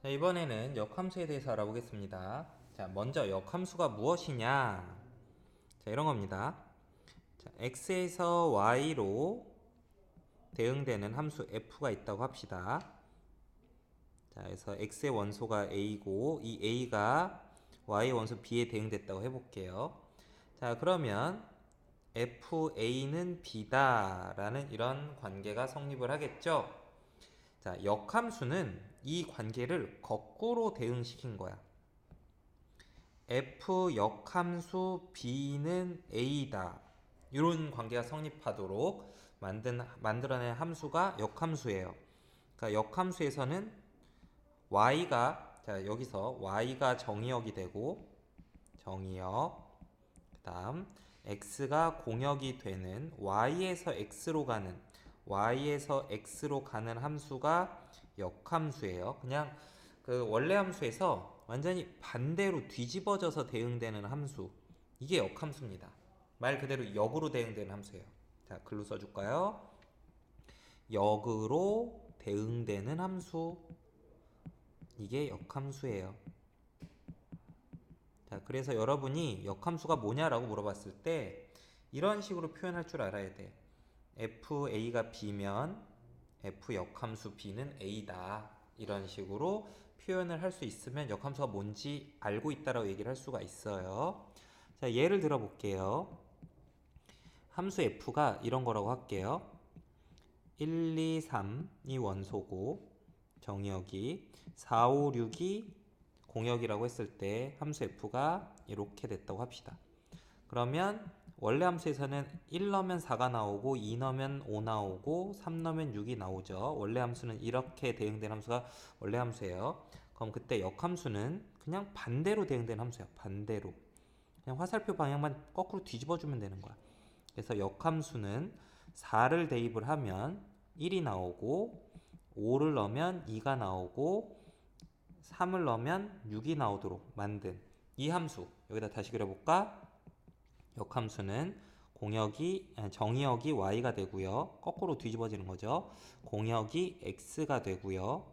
자, 이번에는 역함수에 대해서 알아보겠습니다. 자, 먼저 역함수가 무엇이냐? 자, 이런 겁니다. 자, x에서 y로 대응되는 함수 f가 있다고 합시다. 자, 그래서 x의 원소가 a고 이 a가 y의 원소 b에 대응됐다고 해볼게요. 자, 그러면 fa는 b다라는 이런 관계가 성립을 하겠죠. 자, 역함수는 이 관계를 거꾸로 대응시킨 거야. f 역함수 b는 a다. 이런 관계가 성립하도록 만들어낸 함수가 역함수예요. 그러니까 역함수에서는 y가, 자, 여기서 y가 정의역이 되고 정의역, 그 다음 x가 공역이 되는 y에서 x로 가는 함수가 역함수예요. 그냥 그 원래 함수에서 완전히 반대로 뒤집어져서 대응되는 함수, 이게 역함수입니다. 말 그대로 역으로 대응되는 함수예요. 자, 글로 써줄까요? 역으로 대응되는 함수, 이게 역함수예요. 자, 그래서 여러분이 역함수가 뭐냐라고 물어봤을 때 이런 식으로 표현할 줄 알아야 돼. fa가 b면 f 역함수 b는 a다. 이런 식으로 표현을 할 수 있으면 역함수가 뭔지 알고 있다라고 얘기를 할 수가 있어요. 자, 예를 들어 볼게요. 함수 f가 이런 거라고 할게요. 1, 2, 3이 원소고 정의역이 4, 5, 6이 공역이라고 했을 때 함수 f가 이렇게 됐다고 합시다. 그러면 원래 함수에서는 1 넣으면 4가 나오고 2 넣으면 5 나오고 3 넣으면 6이 나오죠. 원래 함수는 이렇게 대응된 함수가 원래 함수예요. 그럼 그때 역함수는 그냥 반대로 대응된 함수야. 반대로. 그냥 화살표 방향만 거꾸로 뒤집어주면 되는 거야. 그래서 역함수는 4를 대입을 하면 1이 나오고 5를 넣으면 2가 나오고 3을 넣으면 6이 나오도록 만든 이 함수. 여기다 다시 그려볼까? 역함수는 정의역이 y가 되고요. 거꾸로 뒤집어지는 거죠. 공역이 x가 되고요.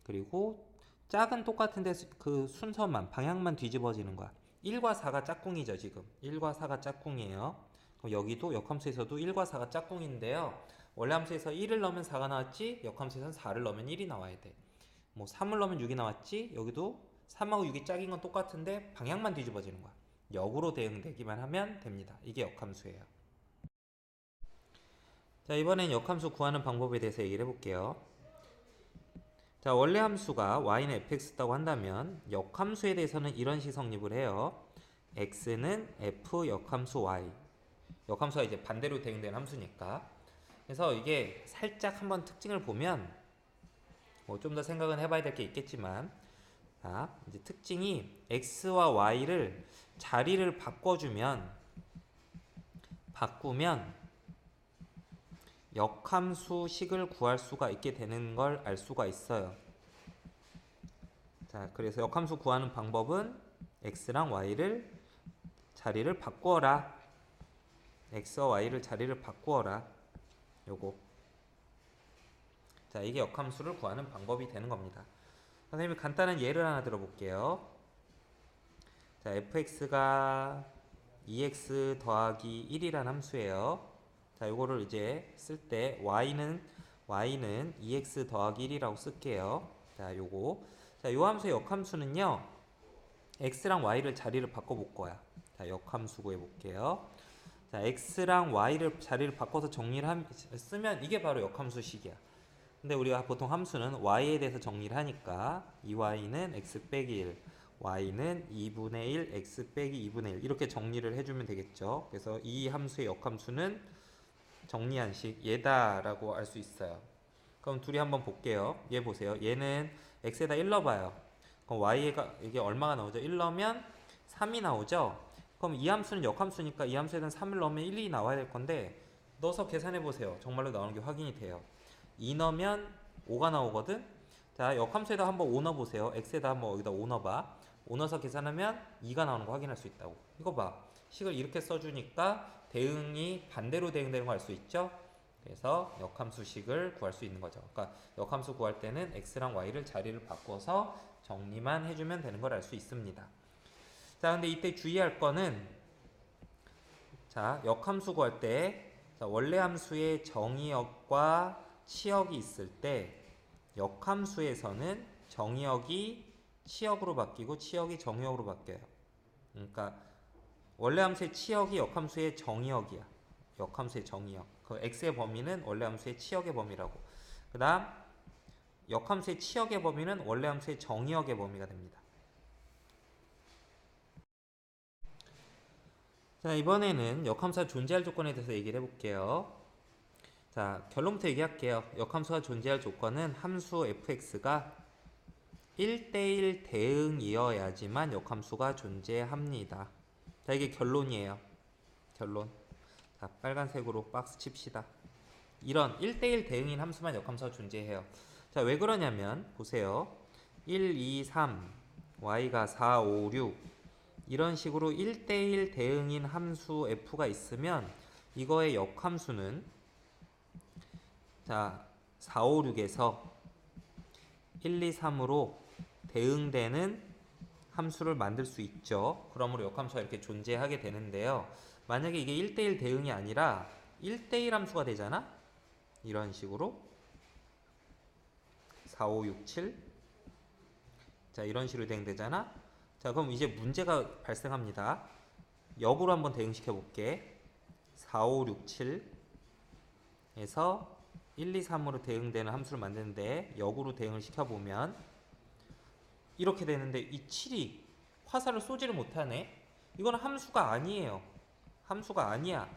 그리고 짝은 똑같은데 그 순서만 방향만 뒤집어지는 거야. 1과 4가 짝꿍이죠, 지금. 1과 4가 짝꿍이에요. 그럼 여기도 역함수에서도 1과 4가 짝꿍인데요. 원래 함수에서 1을 넣으면 4가 나왔지, 역함수에서는 4를 넣으면 1이 나와야 돼. 뭐 3을 넣으면 6이 나왔지, 여기도 3하고 6이 짝인 건 똑같은데 방향만 뒤집어지는 거야. 역으로 대응되기만 하면 됩니다. 이게 역함수예요. 자, 이번엔 역함수 구하는 방법에 대해서 얘기를 해볼게요. 자, 원래 함수가 y는 fx다고 한다면 역함수에 대해서는 이런 식 성립을 해요. x는 f 역함수 y. 역함수가 이제 반대로 대응되는 함수니까. 그래서 이게 살짝 한번 특징을 보면 뭐 좀 더 생각은 해봐야 될 게 있겠지만, 자, 이제 특징이 x와 y를 자리를 바꾸면 역함수식을 구할 수가 있게 되는 걸 알 수가 있어요. 자, 그래서 역함수 구하는 방법은 x랑 y를 자리를 바꾸어라. x와 y를 자리를 바꾸어라. 요거. 자, 이게 역함수를 구하는 방법이 되는 겁니다. 선생님이 간단한 예를 하나 들어볼게요. 자, fx가 2x 더하기 1이란 함수예요. 자, 요거를 이제 쓸 때 y는 2x 더하기 1이라고 쓸게요. 자, 요거. 자, 요 함수의 역함수는요. x랑 y를 자리를 바꿔볼 거야. 자, 역함수 구해볼게요. 자, x랑 y를 자리를 바꿔서 쓰면 이게 바로 역함수식이야. 근데 우리가 보통 함수는 y에 대해서 정리를 하니까 2y는 x 빼기 1, y는 2분의 1, x 빼기 2분의 1 이렇게 정리를 해주면 되겠죠. 그래서 이 함수의 역함수는 정리한 식 얘다라고 알 수 있어요. 그럼 둘이 한번 볼게요. 얘 보세요. 얘는 x에다 1 넣어봐요. 그럼 y가 이게 얼마가 나오죠? 1 넣으면 3이 나오죠. 그럼 이 함수는 역함수니까 이 함수에다 3을 넣으면 1이 나와야 될 건데 넣어서 계산해 보세요. 정말로 나오는 게 확인이 돼요. 2 넣으면 5가 나오거든. 자, 역함수에다 한번 5 넣어보세요. x에다 한번 여기다 5 넣어봐. 5 넣어서 계산하면 2가 나오는 거 확인할 수 있다고. 이거 봐. 식을 이렇게 써주니까 대응이 반대로 대응되는 거 알 수 있죠? 그래서 역함수식을 구할 수 있는 거죠. 그러니까 역함수 구할 때는 x랑 y를 자리를 바꿔서 정리만 해주면 되는 걸 알 수 있습니다. 자, 근데 이때 주의할 거는, 자, 역함수 구할 때, 자, 원래 함수의 정의역과 치역이 있을 때 역함수에서는 정의역이 치역으로 바뀌고 치역이 정의역으로 바뀌어요. 그러니까 원래 함수의 치역이 역함수의 정의역이야. 역함수의 정의역. 그 x의 범위는 원래 함수의 치역의 범위라고. 그 다음 역함수의 치역의 범위는 원래 함수의 정의역의 범위가 됩니다. 자, 이번에는 역함수가 존재할 조건에 대해서 얘기를 해볼게요. 자, 결론부터 얘기할게요. 역함수가 존재할 조건은 함수 fx가 1대1 대응이어야지만 역함수가 존재합니다. 자, 이게 결론이에요. 결론. 자, 빨간색으로 박스 칩시다. 이런 1대1 대응인 함수만 역함수가 존재해요. 자, 왜 그러냐면 보세요. 1, 2, 3, y가 4, 5, 6 이런 식으로 1대1 대응인 함수 f가 있으면 이거의 역함수는, 자, 4, 5, 6에서 1, 2, 3으로 대응되는 함수를 만들 수 있죠. 그러므로 역함수가 이렇게 존재하게 되는데요. 만약에 이게 1대1 대응이 아니라 1대1 함수가 되잖아? 이런 식으로 4, 5, 6, 7 자, 이런 식으로 대응되잖아? 자, 그럼 이제 문제가 발생합니다. 역으로 한번 대응시켜 볼게. 4, 5, 6, 7에서 1, 2, 3으로 대응되는 함수를 만드는데 역으로 대응을 시켜보면 이렇게 되는데 이 7이 화살을 쏘지를 못하네. 이건 함수가 아니에요. 함수가 아니야.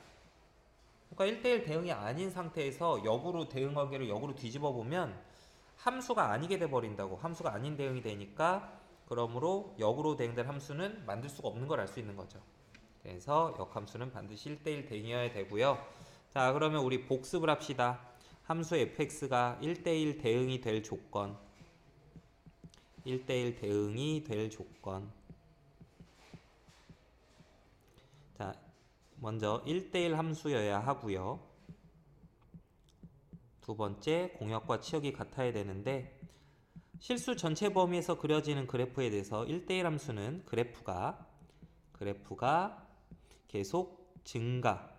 그러니까 1대1 대응이 아닌 상태에서 역으로 대응하기를 역으로 뒤집어 보면 함수가 아니게 돼 버린다고. 함수가 아닌 대응이 되니까, 그러므로 역으로 대응된 함수는 만들 수가 없는 걸 알 수 있는 거죠. 그래서 역함수는 반드시 1대1 대응이어야 되고요. 자, 그러면 우리 복습을 합시다. 함수 fx가 1대1 대응이 될 조건, 1대1 대응이 될 조건. 자, 먼저 1대1 함수여야 하고요. 두 번째, 공역과 치역이 같아야 되는데, 실수 전체 범위에서 그려지는 그래프에 대해서 1대1 함수는 그래프가 계속 증가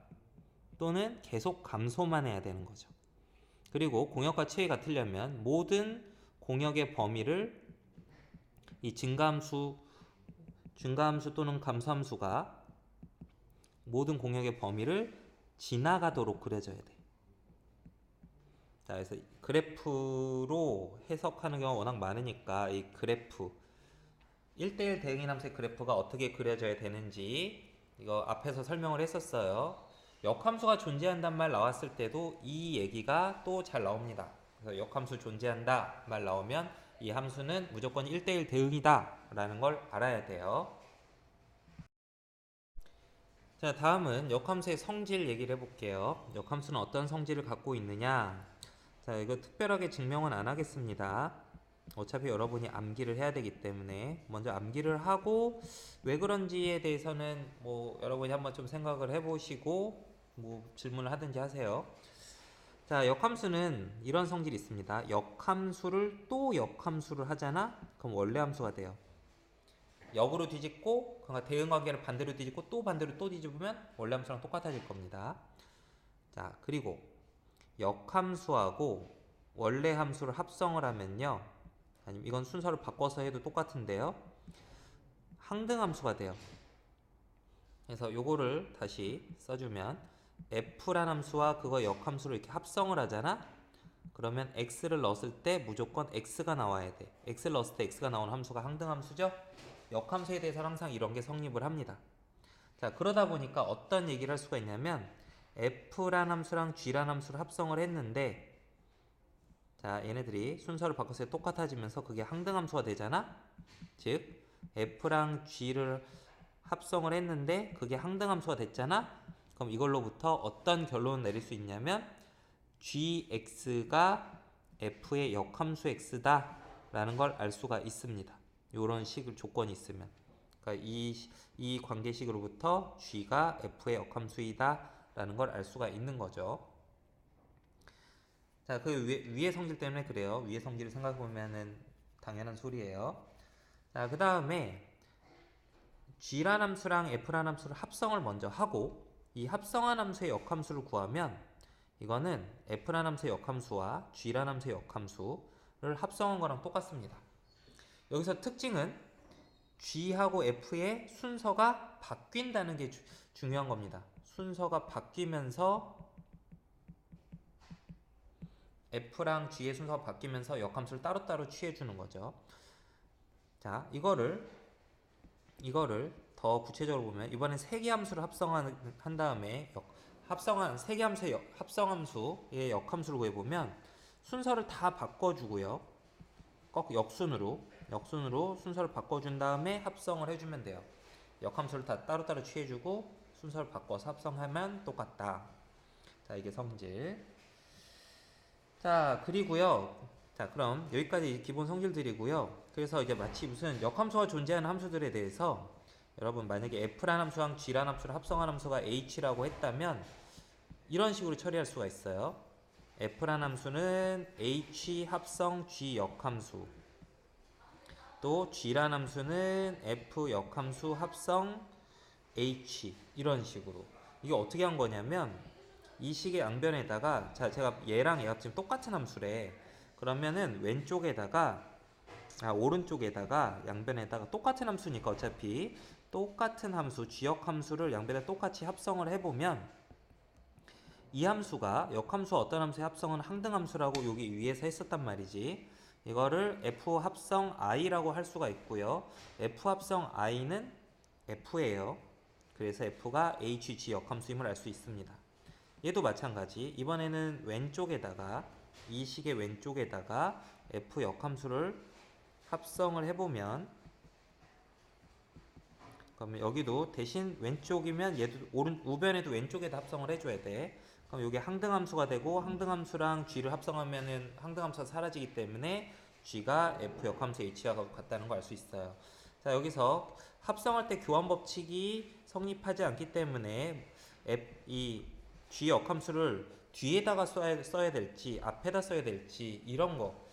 또는 계속 감소만 해야 되는 거죠. 그리고 공역과 치역이 같으려면 모든 공역의 범위를 이 증가함수 또는 감소함수가 모든 공역의 범위를 지나가도록 그려져야 돼. 자, 그래서 그래프로 해석하는 경우가 워낙 많으니까 이 그래프 1대1 대응인 함수의 그래프가 어떻게 그려져야 되는지 이거 앞에서 설명을 했었어요. 역함수가 존재한단 말 나왔을 때도 이 얘기가 또 잘 나옵니다. 그래서 역함수 존재한다 말 나오면 이 함수는 무조건 1대1 대응이다 라는 걸 알아야 돼요. 자, 다음은 역함수의 성질 얘기를 해볼게요. 역함수는 어떤 성질을 갖고 있느냐. 자, 이거 특별하게 증명은 안 하겠습니다. 어차피 여러분이 암기를 해야 되기 때문에 먼저 암기를 하고 왜 그런지에 대해서는 뭐 여러분이 한번 좀 생각을 해보시고 뭐 질문을 하든지 하세요. 자, 역함수는 이런 성질이 있습니다. 역함수를 또 역함수를 하잖아? 그럼 원래 함수가 돼요. 역으로 뒤집고 그러니까 대응관계를 반대로 뒤집고 또 반대로 또 뒤집으면 원래 함수랑 똑같아질 겁니다. 자, 그리고 역함수하고 원래 함수를 합성을 하면요, 아니면 이건 순서를 바꿔서 해도 똑같은데요, 항등함수가 돼요. 그래서 요거를 다시 써주면 f란 함수와 그거 역함수를 이렇게 합성을 하잖아? 그러면 x를 넣었을 때 무조건 x가 나와야 돼. x를 넣었을 때 x가 나오는 함수가 항등함수죠? 역함수에 대해서는 항상 이런 게 성립을 합니다. 자, 그러다 보니까 어떤 얘기를 할 수가 있냐면 f란 함수랑 g란 함수를 합성을 했는데, 자, 얘네들이 순서를 바꿨을 때 똑같아지면서 그게 항등함수가 되잖아? 즉 f랑 g를 합성을 했는데 그게 항등함수가 됐잖아? 그럼 이걸로부터 어떤 결론을 내릴 수 있냐면 gx가 f의 역함수 x다 라는 걸 알 수가 있습니다. 이런 식의 조건이 있으면, 그러니까 이 관계식으로부터 g가 f의 역함수이다 라는 걸 알 수가 있는 거죠. 자, 그 위의 성질 때문에 그래요. 위의 성질을 생각해보면은 당연한 소리예요. 자, 그 다음에 G란 함수랑 F란 함수를 합성을 먼저 하고 이 합성한 함수의 역함수를 구하면 이거는 F란 함수의 역함수와 G란 함수의 역함수를 합성한 거랑 똑같습니다. 여기서 특징은 G하고 F의 순서가 바뀐다는 게 중요한 겁니다. 순서가 바뀌면서 F랑 G의 순서가 바뀌면서 역함수를 따로따로 취해주는 거죠. 자, 이거를 더 구체적으로 보면 이번엔 세개함수를 합성한 다음에 합성한 세개함수의 합성함수의 역함수를 구해보면 순서를 다 바꿔주고요. 꼭 역순으로 순서를 바꿔준 다음에 합성을 해주면 돼요. 역함수를 다 따로따로 취해주고 순서를 바꿔서 합성하면 똑같다. 자, 이게 성질. 자, 그리고요. 자, 그럼 여기까지 기본 성질들이고요. 그래서 이제 마치 무슨 역함수가 존재하는 함수들에 대해서 여러분 만약에 F란 함수랑 G란 함수를 합성한 함수가 H라고 했다면 이런 식으로 처리할 수가 있어요. F란 함수는 H 합성 G 역함수, 또 G란 함수는 F 역함수 합성 H, 이런 식으로. 이게 어떻게 한 거냐면 이 식의 양변에다가, 자, 제가 얘랑 얘가 지금 똑같은 함수래. 그러면은 오른쪽에다가 양변에다가 똑같은 함수니까 어차피 똑같은 함수 G역 함수를 양변에 똑같이 합성을 해보면 이 함수가 역함수와 어떤 함수의 합성은 항등함수라고 여기 위에서 했었단 말이지. 이거를 F 합성 I라고 할 수가 있고요. F 합성 I는 F예요. 그래서 F가 HG 역함수임을 알 수 있습니다. 얘도 마찬가지. 이번에는 이 식의 왼쪽에다가 F 역함수를 합성을 해보면, 그러면 여기도 대신 왼쪽이면 얘도 우변에도 왼쪽에다 합성을 해줘야 돼. 그럼 여기 항등함수가 되고, 항등함수랑 G를 합성하면은 항등함수가 사라지기 때문에 G가 F 역함수 H와 같다는 걸 알 수 있어요. 자, 여기서 합성할 때 교환법칙이 성립하지 않기 때문에 이 G 역함수를 뒤에다가 써야 될지 앞에다 써야 될지 이런 거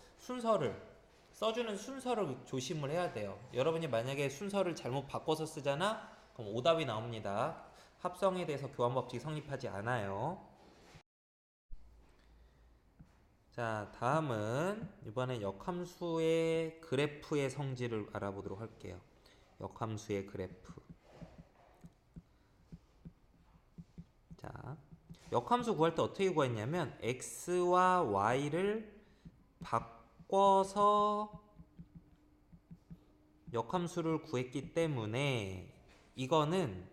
써주는 순서를 조심을 해야 돼요. 여러분이 만약에 순서를 잘못 바꿔서 쓰잖아? 그럼 오답이 나옵니다. 합성에 대해서 교환법칙이 성립하지 않아요. 자, 다음은 이번에 역함수의 그래프의 성질을 알아보도록 할게요. 역함수의 그래프. 자, 역함수 구할 때 어떻게 구했냐면 x와 y를 바꿔서 역함수를 구했기 때문에 이거는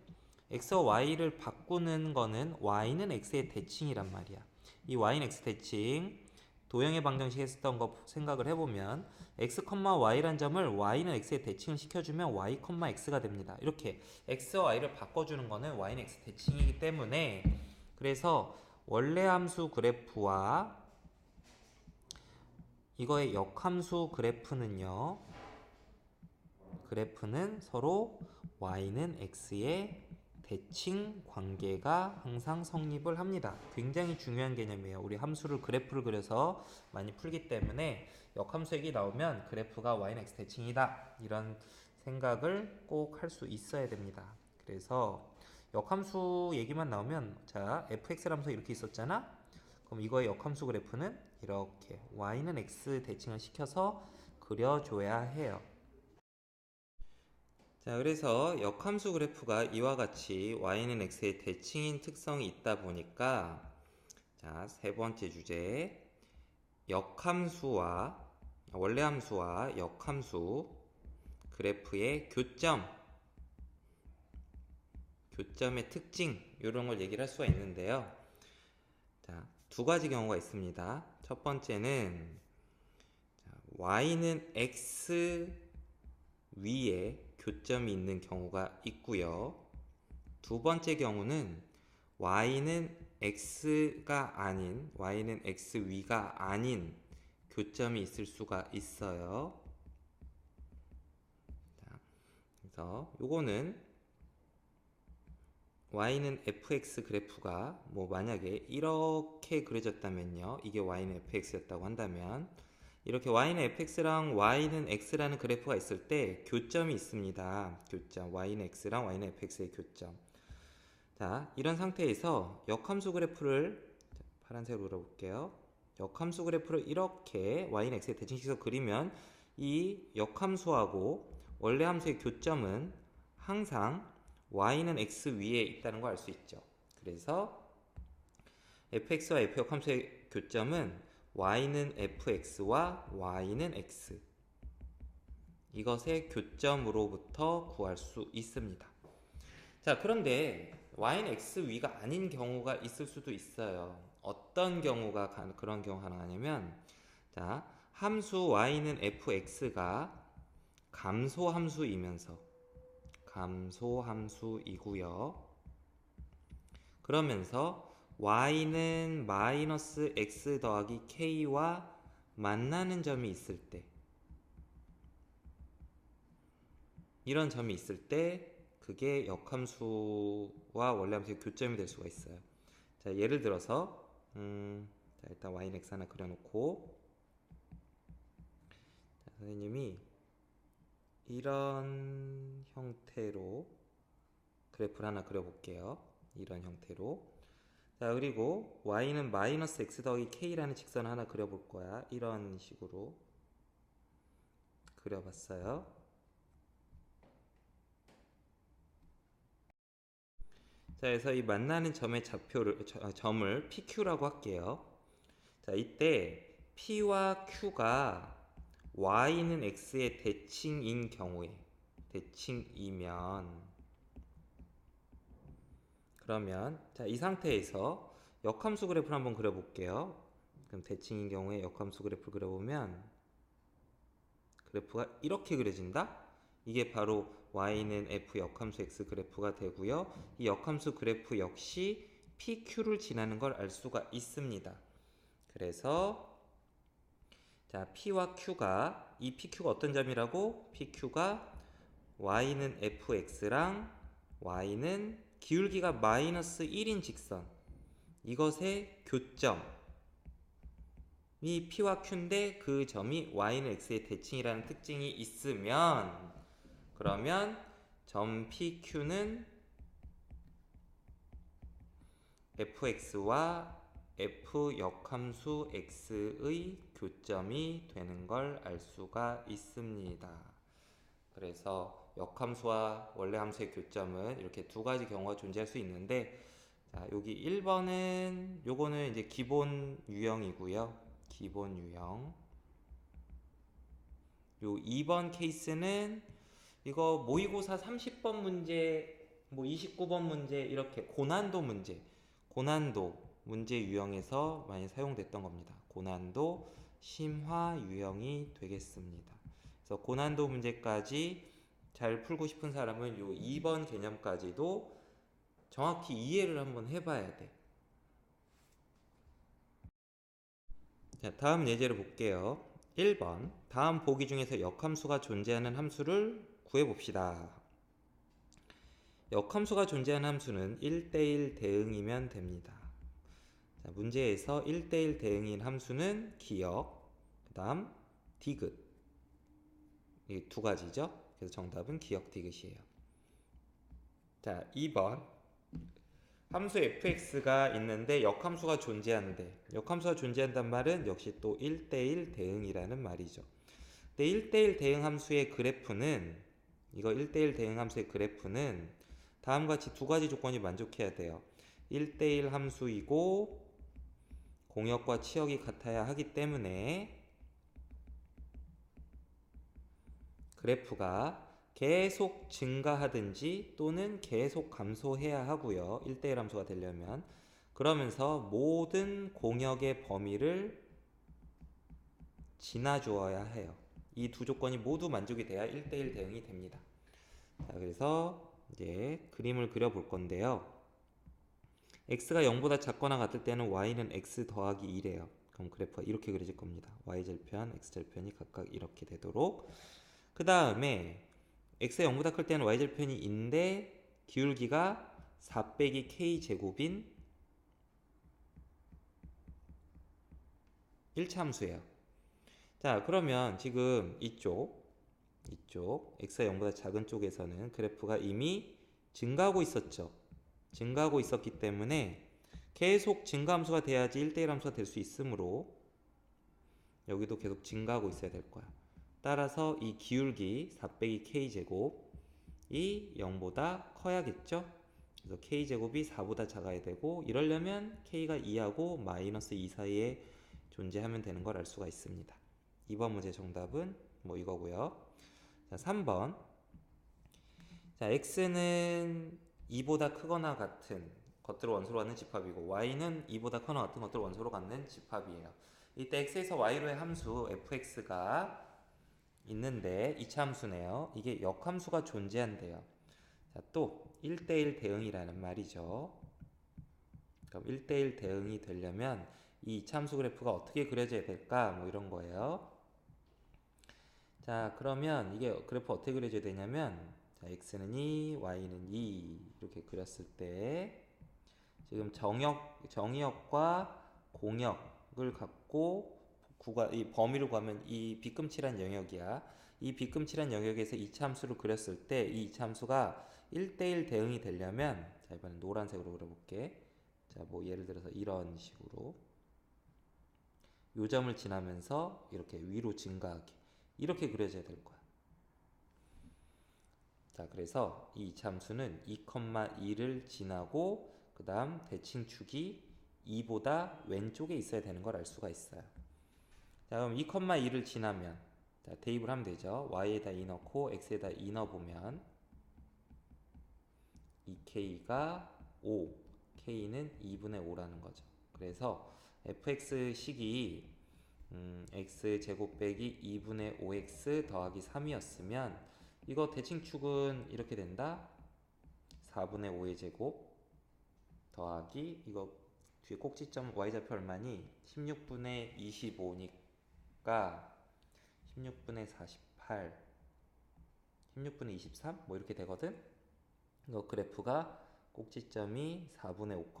x와 y를 바꾸는 거는 y는 x의 대칭이란 말이야. 이 y는 x 대칭, 도형의 방정식 했었던 거 생각을 해보면 x, y란 점을 y는 x의 대칭을 시켜주면 y, x가 됩니다. 이렇게 x와 y를 바꿔주는 거는 y는 x 대칭이기 때문에, 그래서 원래 함수 그래프와 이거의 역함수 그래프는 서로 y는 x의 대칭 관계가 항상 성립을 합니다. 굉장히 중요한 개념이에요. 우리 그래프를 그려서 많이 풀기 때문에 역함수 얘기 나오면 그래프가 y는 x 대칭이다, 이런 생각을 꼭 할 수 있어야 됩니다. 그래서 역함수 얘기만 나오면, 자, fx 함수 이렇게 있었잖아? 그럼 이거의 역함수 그래프는 이렇게 y는 x 대칭을 시켜서 그려줘야 해요. 자, 그래서 역함수 그래프가 이와 같이 y는 x의 대칭인 특성이 있다 보니까, 자, 세 번째 주제, 원래 함수와 역함수 그래프의 교점의 특징, 이런 걸 얘기를 할 수가 있는데요. 자, 두 가지 경우가 있습니다. 첫 번째는 y는 x 위에 교점이 있는 경우가 있고요. 두 번째 경우는 y는 x 위가 아닌 교점이 있을 수가 있어요. 자, 그래서 요거는 y는 fx 그래프가 뭐 만약에 이렇게 그려졌다면요. 이게 y는 fx였다고 한다면 이렇게 y는 fx랑 y는 x라는 그래프가 있을 때 교점이 있습니다. 교점. y는 x랑 y는 fx의 교점. 자, 이런 상태에서 역함수 그래프를 파란색으로 그려볼게요. 역함수 그래프를 이렇게 y는 x에 대칭시켜서 그리면 이 역함수하고 원래 함수의 교점은 항상 y는 x 위에 있다는 걸 알 수 있죠. 그래서 fx와 f역 함수의 교점은 y는 fx와 y는 x, 이것의 교점으로부터 구할 수 있습니다. 자, 그런데 y는 x 위가 아닌 경우가 있을 수도 있어요. 어떤 경우가 그런 경우가 가능하냐면, 자, 함수 y는 fx가 감소함수이고요. 그러면서 y는 마이너스 x 더하기 k와 만나는 점이 있을 때, 이런 점이 있을 때 그게 역함수와 원래 함수의 교점이 될 수가 있어요. 자, 예를 들어서 자, 일단 y는 x 하나 그려놓고, 자, 선생님이 이런 형태로 그래프를 하나 그려볼게요. 이런 형태로. 자, 그리고 y는 마이너스 x 더하기 k라는 직선을 하나 그려볼 거야. 이런 식으로 그려봤어요. 자, 그래서 이 만나는 점의 점을 PQ라고 할게요. 자, 이때 P와 Q가 Y는 X의 대칭인 경우에, 대칭이면, 그러면, 자, 이 상태에서 역함수 그래프를 한번 그려볼게요. 그럼 대칭인 경우에 역함수 그래프를 그려보면, 그래프가 이렇게 그려진다? 이게 바로 y는 f 역함수 x 그래프가 되고요. 이 역함수 그래프 역시 PQ를 지나는 걸 알 수가 있습니다. 그래서 자, P와 Q가, 이 PQ가 어떤 점이라고? PQ가 y는 fx랑 y는 기울기가 마이너스 1인 직선, 이것의 교점, 이 P와 Q인데 그 점이 y는 x의 대칭이라는 특징이 있으면, 그러면 점 PQ는 fx와 f 역함수 x의 교점이 되는 걸 알 수가 있습니다. 그래서 역함수와 원래 함수의 교점은 이렇게 두 가지 경우가 존재할 수 있는데, 자, 여기 1번은 요거는 이제 기본 유형이고요. 기본 유형. 요 2번 케이스는 이거 모의고사 30번 문제, 뭐 29번 문제, 이렇게 고난도 문제 유형에서 많이 사용됐던 겁니다. 고난도 심화 유형이 되겠습니다. 그래서 고난도 문제까지 잘 풀고 싶은 사람은 요 2번 개념까지도 정확히 이해를 한번 해봐야 돼. 자, 다음 예제를 볼게요. 1번, 다음 보기 중에서 역함수가 존재하는 함수를 구해봅시다. 역함수가 존재하는 함수는 1대1 대응이면 됩니다. 자, 문제에서 1대1 대응인 함수는 기역, 그 다음 디귿, 이 두 가지죠. 그래서 정답은 기역 디귿이에요. 자, 2번, 함수 fx가 있는데 역함수가 존재하는데, 역함수가 존재한단 말은 역시 또 1대1 대응이라는 말이죠. 근데 1대1 대응 함수의 그래프는, 이거 1대1 대응 함수의 그래프는 다음과 같이 두 가지 조건이 만족해야 돼요. 1대1 함수이고 공역과 치역이 같아야 하기 때문에 그래프가 계속 증가하든지 또는 계속 감소해야 하고요. 1대1 함수가 되려면. 그러면서 모든 공역의 범위를 지나주어야 해요. 이 두 조건이 모두 만족이 돼야 1대1 대응이 됩니다. 자, 그래서 이제 그림을 그려볼 건데요. x가 0보다 작거나 같을 때는 y는 x 더하기 2래요. 그럼 그래프가 이렇게 그려질 겁니다. y절편, x절편이 각각 이렇게 되도록. 그 다음에 x가 0보다 클 때는 y절편이 인데 기울기가 4 빼기 k 제곱인 1차 함수예요. 자, 그러면 지금 이쪽 x가 0보다 작은 쪽에서는 그래프가 이미 증가하고 있었죠. 증가하고 있었기 때문에 계속 증가함수가 돼야지 1대1 함수가 될 수 있으므로 여기도 계속 증가하고 있어야 될 거야. 따라서 이 기울기 4 빼기 k제곱이 0보다 커야겠죠. 그래서 k제곱이 4보다 작아야 되고, 이러려면 k가 2하고 마이너스 2 사이에 존재하면 되는 걸 알 수가 있습니다. 2번 문제 정답은 뭐 이거고요. 자, 3번. 자, x는 2보다 크거나 같은 것들을 원소로 갖는 집합이고, y는 2보다 크거나 같은 것들을 원소로 갖는 집합이에요. 이때 x에서 y로의 함수 fx가 있는데 2차 함수네요. 이게 역함수가 존재한대요. 자, 또 1대1 대응이라는 말이죠. 그럼 1대1 대응이 되려면 이 2차 함수 그래프가 어떻게 그려져야 될까? 뭐 이런 거예요. 자, 그러면 이게 그래프 어떻게 그려져야 되냐면, 자, x는 2, y는 2 이렇게 그렸을 때 지금 정의역과 공역을 갖고 이 범위를 구하면 이 비끔칠한 영역이야. 이 비끔칠한 영역에서 2차 함수를 그렸을 때 이 2차 함수가 1대1 대응이 되려면, 자, 이번엔 노란색으로 그려볼게. 자, 뭐 예를 들어서 이런 식으로 요점을 지나면서 이렇게 위로 증가하게 이렇게 그려져야 될 거야. 자, 그래서 이 2차 함수는 2,2를 지나고 그 다음 대칭축이 2보다 왼쪽에 있어야 되는 걸 알 수가 있어요. 자, 그럼 2,2를 지나면, 자, 대입을 하면 되죠. y에다 2 넣고 x에다 2 넣어보면 2k가 5, k는 2분의 5라는 거죠. 그래서 fx식이 x제곱 빼기 2분의 5x 더하기 3이었으면 이거 대칭축은 이렇게 된다. 4분의 5의 제곱 더하기 이거 뒤에 꼭지점 y좌표 얼마니? 16분의 25니까 16분의 48, 16분의 23 뭐 이렇게 되거든. 이거 그래프가 꼭지점이 4분의 5,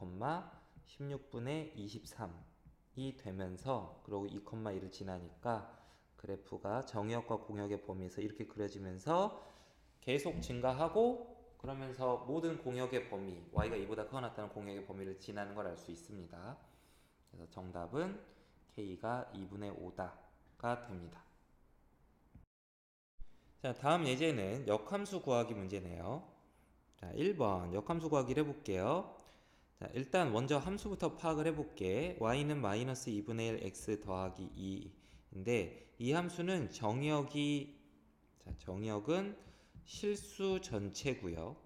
16분의 23이 되면서, 그리고 2,1을 지나니까 그래프가 정역과 공역의 범위에서 이렇게 그려지면서 계속 증가하고, 그러면서 모든 공역의 범위, y가 2보다 크거나 같다는 공역의 범위를 지나는 걸 알 수 있습니다. 그래서 정답은 k가 2분의 5다가 됩니다. 자, 다음 예제는 역함수 구하기 문제네요. 자, 1번 역함수 구하기를 해볼게요. 자, 일단 먼저 함수부터 파악을 해볼게. y는 마이너스 2분의 1 x 더하기 2인데 이 함수는 정역은 실수 전체고요.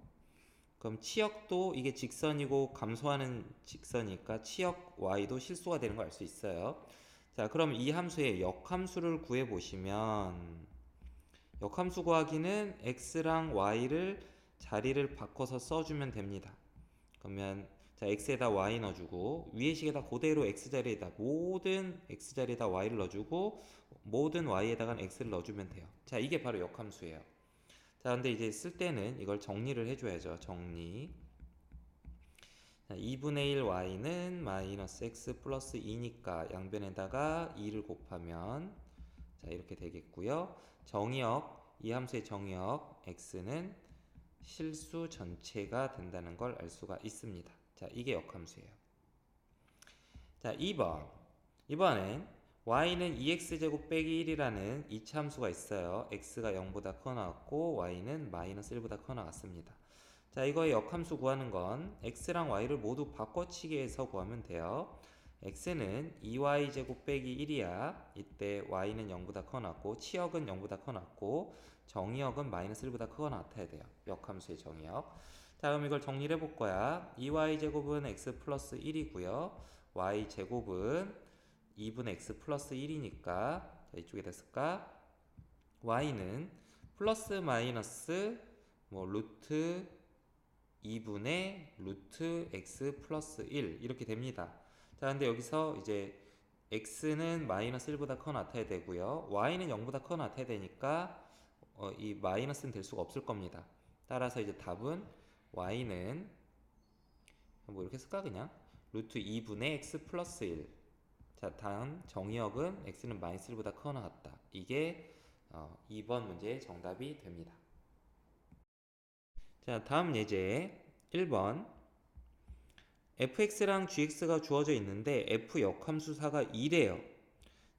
그럼 치역도 이게 직선이고 감소하는 직선이니까 치역 y도 실수가 되는 걸 알 수 있어요. 자, 그럼 이 함수의 역함수를 구해보시면, 역함수 구하기는 x랑 y를 자리를 바꿔서 써주면 됩니다. 그러면 자, x에다 y 넣어주고 위의 식에다 그대로 x자리에다 모든 x자리에다 y를 넣어주고 모든 y에다가는 x를 넣어주면 돼요. 자, 이게 바로 역함수예요. 자, 근데 이제 쓸 때는 이걸 정리를 해줘야죠. 정리. 자, 2분의 1 y는 마이너스 x 플러스 2니까 양변에다가 2를 곱하면 자, 이렇게 되겠고요. 정의역, 이 함수의 정의역 x는 실수 전체가 된다는 걸 알 수가 있습니다. 자, 이게 역함수예요. 자, 2번. 이번엔 y는 2x제곱 빼기 1이라는 2차 함수가 있어요. x가 0보다 커 나왔고 y는 마이너스 1보다 커 나왔습니다. 자, 이거의 역함수 구하는 건 x랑 y를 모두 바꿔치기 해서 구하면 돼요. x는 2y제곱 빼기 1이야. 이때 y는 0보다 커 나왔고 치역은 0보다 커 나왔고 정의역은 마이너스 1보다 크거나 같아야 돼요. 역함수의 정의역. 자, 그럼 이걸 정리를 해볼 거야. 2y제곱은 x 플러스 1이고요. y제곱은 2분의 x 플러스 1이니까 자, 이쪽에다 쓸까? y는 플러스 마이너스 뭐 루트 2분의 루트 x 플러스 1 이렇게 됩니다. 자, 근데 여기서 이제 x는 마이너스 1보다 커 나타야 되고요. y는 0보다 커 나타야 되니까 이 마이너스는 될 수가 없을 겁니다. 따라서 이제 답은 y는 뭐 이렇게 쓸까 그냥? 루트 2분의 x 플러스 1. 자, 다음 정의역은 x는 마이너스 1보다 크거나 같다. 이게 2번 문제의 정답이 됩니다. 자, 다음 예제 1번. fx랑 gx가 주어져 있는데 f 역함수사가 2래요.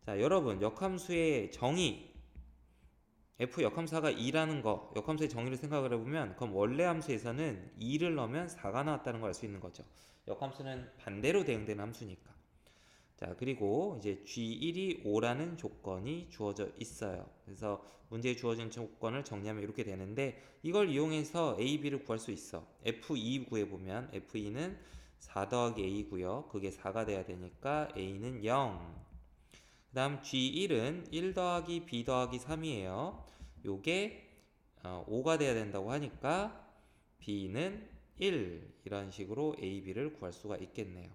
자, 여러분 역함수의 정의 f 역함수사가 2라는 거, 역함수의 정의를 생각을 해보면 그럼 원래 함수에서는 2를 넣으면 4가 나왔다는 걸 알 수 있는 거죠. 역함수는 반대로 대응되는 함수니까. 자, 그리고 이제 G1이 5라는 조건이 주어져 있어요. 그래서 문제에 주어진 조건을 정리하면 이렇게 되는데 이걸 이용해서 A, B를 구할 수 있어. F2 구해보면 F2는 4 더하기 A고요. 그게 4가 돼야 되니까 A는 0. 그 다음 G1은 1 더하기 B 더하기 3이에요. 요게 5가 돼야 된다고 하니까 B는 1. 이런 식으로 A, B를 구할 수가 있겠네요.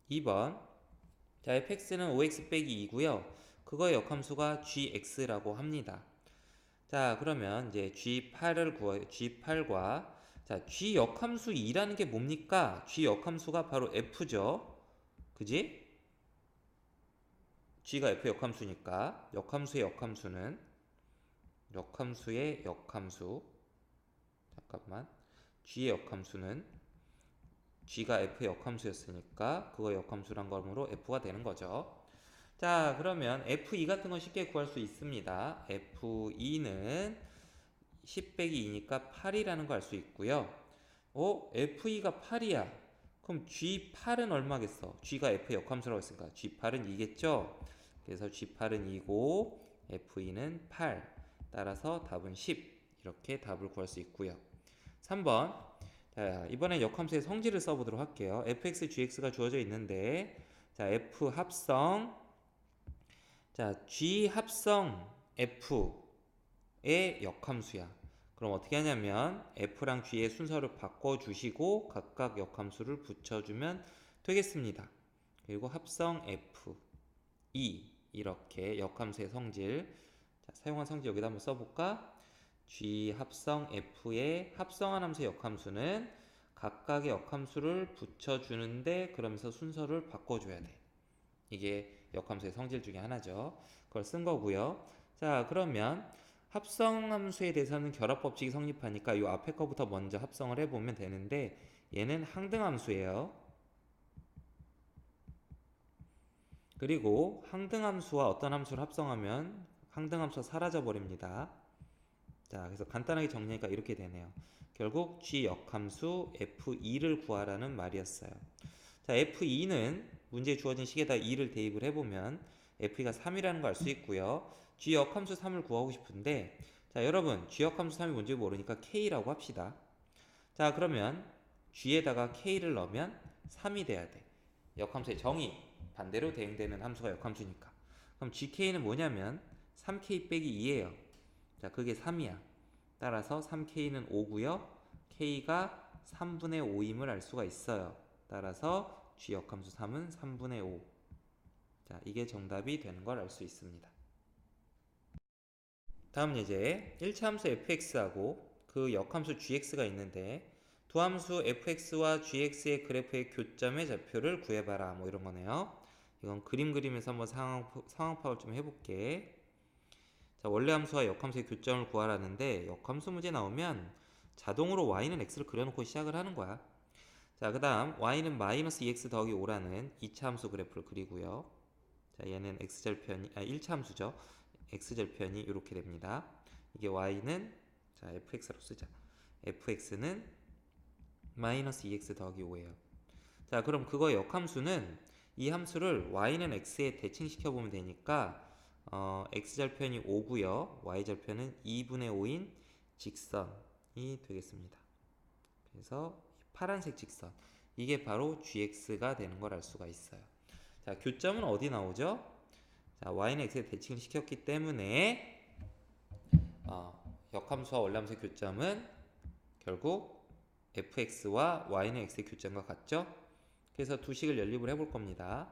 2번. 자, fx는 5x 빼기 2고요. 그거의 역함수가 gx라고 합니다. 자, 그러면 이제 g8을 구해요. g8과 자, g 역함수 2라는 게 뭡니까? g 역함수가 바로 f죠. 그지? g가 f 역함수니까 역함수의 역함수 잠깐만. g의 역함수는 g가 f 역함수였으니까 그거 역함수란 거므로 f가 되는 거죠. 자, 그러면 f2 같은 건 쉽게 구할 수 있습니다. f2는 10 빼기 2니까 8이라는 거 알 수 있고요. f2가 8이야. 그럼 g8은 얼마겠어? g가 f 역함수라고 했으니까 g8은 2겠죠? 그래서 g8은 2고 f2는 8. 따라서 답은 10. 이렇게 답을 구할 수 있고요. 3번. 자, 이번엔 역함수의 성질을 써보도록 할게요. fx, gx가 주어져 있는데 자, f 합성 자, g 합성 f의 역함수야. 그럼 어떻게 하냐면 f랑 g의 순서를 바꿔주시고 각각 역함수를 붙여주면 되겠습니다. 그리고 합성 f 2 이렇게 역함수의 성질 자, 사용한 성질 여기다 한번 써볼까? g 합성 f의 합성한 함수의 역함수는 각각의 역함수를 붙여주는데 그러면서 순서를 바꿔줘야 돼. 이게 역함수의 성질 중에 하나죠. 그걸 쓴 거고요. 자, 그러면 합성함수에 대해서는 결합법칙이 성립하니까 이 앞에 거부터 먼저 합성을 해보면 되는데 얘는 항등함수예요. 그리고 항등함수와 어떤 함수를 합성하면 항등함수가 사라져 버립니다. 자, 그래서 간단하게 정리하니까 이렇게 되네요. 결국 g 역함수 f2를 구하라는 말이었어요. 자, f2는 문제에 주어진 식에다 2를 대입을 해보면 f2가 3이라는 걸 알 수 있고요. g 역함수 3을 구하고 싶은데 자, 여러분 g 역함수 3이 뭔지 모르니까 k라고 합시다. 자, 그러면 g에다가 k를 넣으면 3이 돼야 돼. 역함수의 정의 반대로 대응되는 함수가 역함수니까. 그럼 gk는 뭐냐면 3k 빼기 2예요. 자, 그게 3이야. 따라서 3k는 5고요. k가 3분의 5임을 알 수가 있어요. 따라서 g 역함수 3은 3분의 5. 자, 이게 정답이 되는 걸 알 수 있습니다. 다음 예제 1차 함수 fx하고 그 역함수 gx가 있는데 두 함수 fx와 gx의 그래프의 교점의 좌표를 구해봐라 뭐 이런 거네요. 이건 그림 그리면서 한번 상황 파악을 좀 해볼게. 자, 원래 함수와 역함수의 교점을 구하라는데 역함수 문제 나오면 자동으로 y는 x를 그려놓고 시작을 하는 거야. 자, 그 다음 y는 마이너스 2x 더하기 5라는 2차 함수 그래프를 그리고요. 자, 얘는 x절편이 1차 함수죠. x절편이 이렇게 됩니다. 이게 y는 자, fx로 쓰자. fx는 마이너스 2x 더하기 5예요. 자, 그럼 그거의 역함수는 이 함수를 y는 x에 대칭시켜 보면 되니까 x절편이 5고요. y절편은 2분의 5인 직선이 되겠습니다. 그래서 파란색 직선 이게 바로 gx가 되는 걸 알 수가 있어요. 자, 교점은 어디 나오죠? 자, y는 x에 대칭을 시켰기 때문에 역함수와 원래함수의 교점은 결국 fx와 y는 x의 교점과 같죠? 그래서 두 식을 연립을 해볼 겁니다.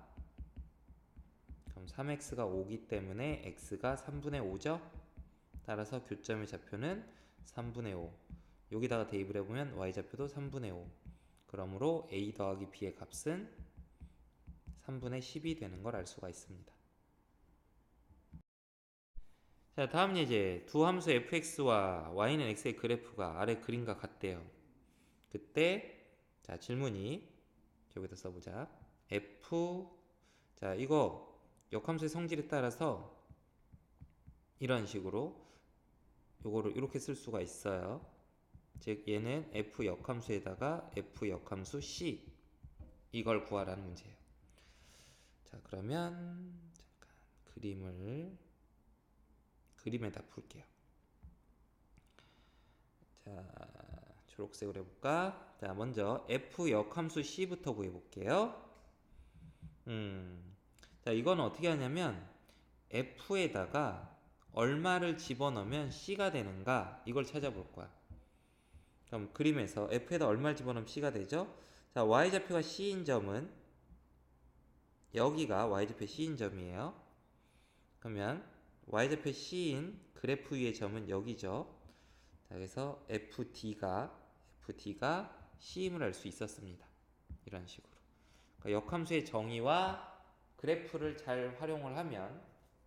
그럼 3x가 5기 때문에 x가 3분의 5죠? 따라서 교점의 좌표는 3분의 5. 여기다가 대입을 해보면 y좌표도 3분의 5. 그러므로 a 더하기 b의 값은 3분의 10이 되는 걸 알 수가 있습니다. 자, 다음 예제. 두 함수 fx와 y는 x의 그래프가 아래 그림과 같대요. 그때 자, 질문이 여기다 써보자. 자, 이거 역함수의 성질에 따라서 이런 식으로 요거를 이렇게 쓸 수가 있어요. 즉 얘는 f 역함수에다가 f 역함수 c 이걸 구하라는 문제예요. 자, 그러면 잠깐 그림에다 풀게요. 자, 초록색으로 해볼까? 자, 먼저 f 역함수 c부터 구해볼게요. 자, 이건 어떻게 하냐면 f에다가 얼마를 집어넣으면 c가 되는가 이걸 찾아볼 거야. 그럼 그림에서 f에다 얼마를 집어넣으면 c가 되죠? 자, y좌표가 c인 점은 여기가 y좌표 c인 점이에요. 그러면 y좌표 c인 그래프 위의 점은 여기죠. 자, 그래서 FD가 C임을 알 수 있었습니다. 이런 식으로. 그러니까 역함수의 정의와 그래프를 잘 활용을 하면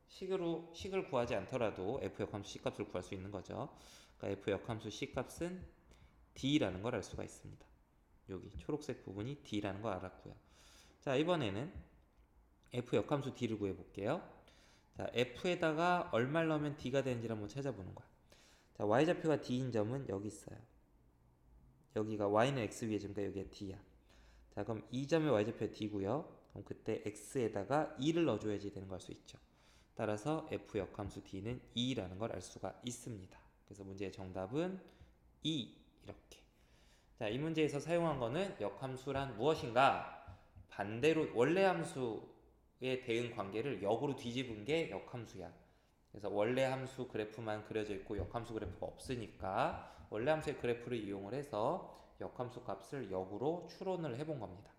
식을 구하지 않더라도 F 역함수 C 값을 구할 수 있는 거죠. 그러니까 F 역함수 C 값은 D라는 걸 알 수가 있습니다. 여기 초록색 부분이 D라는 걸 알았고요. 자, 이번에는 F 역함수 D를 구해볼게요. 자, F에다가 얼마를 넣으면 D가 되는지를 한번 찾아보는 거야. 자, y좌표가 d인 점은 여기 있어요. 여기가 y는 x 위의 점이니까 여기가 d야. 자, 그럼 이 점의 y좌표가 d고요. 그럼 그때 x에다가 2를 넣어줘야지 되는 걸 알 수 있죠. 따라서 f 역함수 d는 2라는 걸 알 수가 있습니다. 그래서 문제의 정답은 2 이렇게. 자, 이 문제에서 사용한 거는 역함수란 무엇인가? 반대로 원래 함수의 대응 관계를 역으로 뒤집은 게 역함수야. 그래서 원래 함수 그래프만 그려져 있고 역함수 그래프가 없으니까 원래 함수의 그래프를 이용을 해서 역함수 값을 역으로 추론을 해본 겁니다.